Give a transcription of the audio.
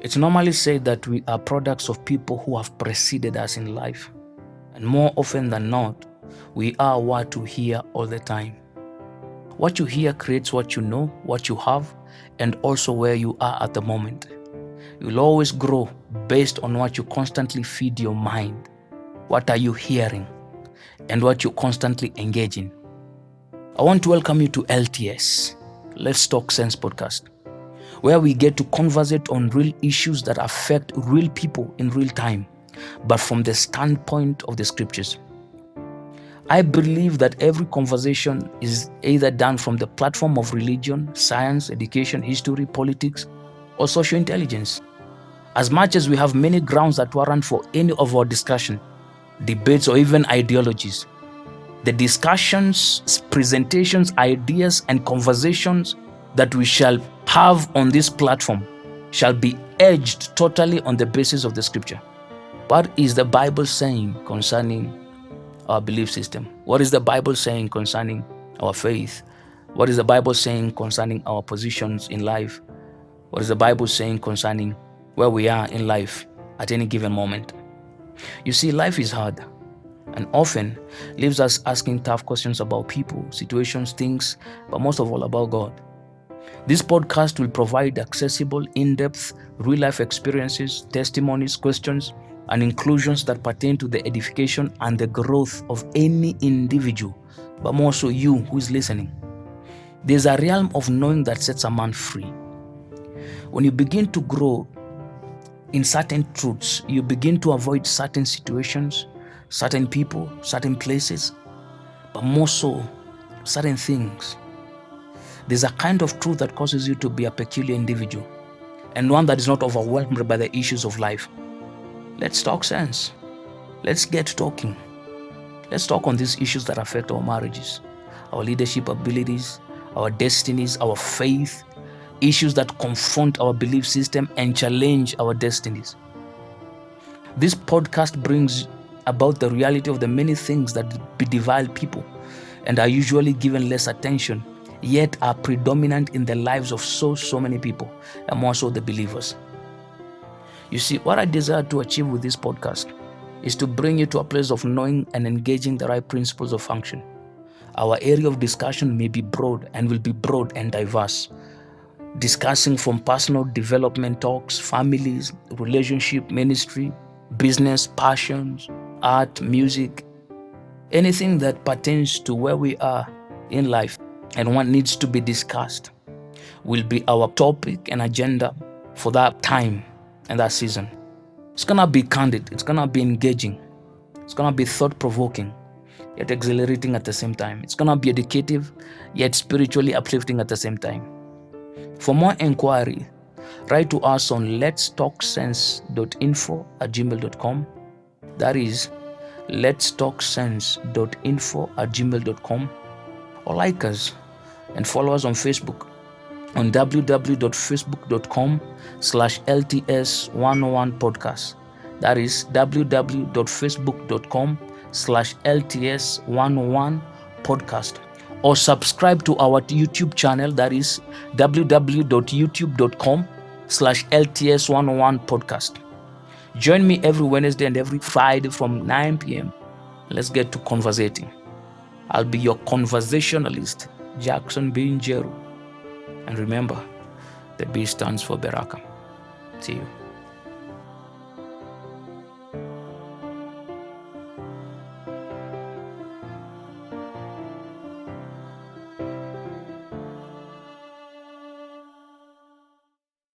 It's normally said that we are products of people who have preceded us in life. And more often than not, we are what you hear all the time. What you hear creates what you know, what you have, and also where you are at the moment. You'll always grow based on what you constantly feed your mind. What are you hearing? And what you constantly engage in. I want to welcome you to LTS, Let's Talk Sense podcast, where we get to conversate on real issues that affect real people in real time, but from the standpoint of the scriptures. I believe that every conversation is either done from the platform of religion, science, education, history, politics, or social intelligence. As much as we have many grounds that warrant for any of our discussion, debates, or even ideologies, the discussions, presentations, ideas, and conversations that we shall have on this platform shall be edged totally on the basis of the scripture. What is the Bible saying concerning our belief system? What is the Bible saying concerning our faith? What is the Bible saying concerning our positions in life? What is the Bible saying concerning where we are in life at any given moment? You see, life is hard and often leaves us asking tough questions about people, situations, things, but most of all about God. This podcast will provide accessible, in-depth, real-life experiences, testimonies, questions, and inclusions that pertain to the edification and the growth of any individual, but more so you who is listening. There's a realm of knowing that sets a man free. When you begin to grow in certain truths, you begin to avoid certain situations, certain people, certain places, but more so, certain things. There's a kind of truth that causes you to be a peculiar individual and one that is not overwhelmed by the issues of life. Let's talk sense. Let's get talking. Let's talk on these issues that affect our marriages, our leadership abilities, our destinies, our faith, issues that confront our belief system and challenge our destinies. This podcast brings about the reality of the many things that bedevil people and are usually given less attention, yet are predominant in the lives of so many people, and more so the believers. You see, what I desire to achieve with this podcast is to bring you to a place of knowing and engaging the right principles of function. Our area of discussion may be broad and will be broad and diverse, discussing from personal development talks, families, relationship, ministry, business, passions, art, music, anything that pertains to where we are in life and what needs to be discussed will be our topic and agenda for that time and that season. It's gonna be candid, it's gonna be engaging, it's gonna be thought-provoking, yet exhilarating at the same time. It's gonna be educative, yet spiritually uplifting at the same time. For more inquiry, write to us on letstalksense.info@gmail.com. That is letstalksense.info@gmail.com, or like us and follow us on Facebook on www.facebook.com/LTS101Podcast. That is www.facebook.com/LTS101Podcast. Or subscribe to our YouTube channel, that is www.youtube.com/LTS101Podcast. Join me every Wednesday and every Friday from 9 p.m. Let's get to conversating. I'll be your conversationalist, Jackson B. Njeru. And remember, the B stands for Beraka. See you.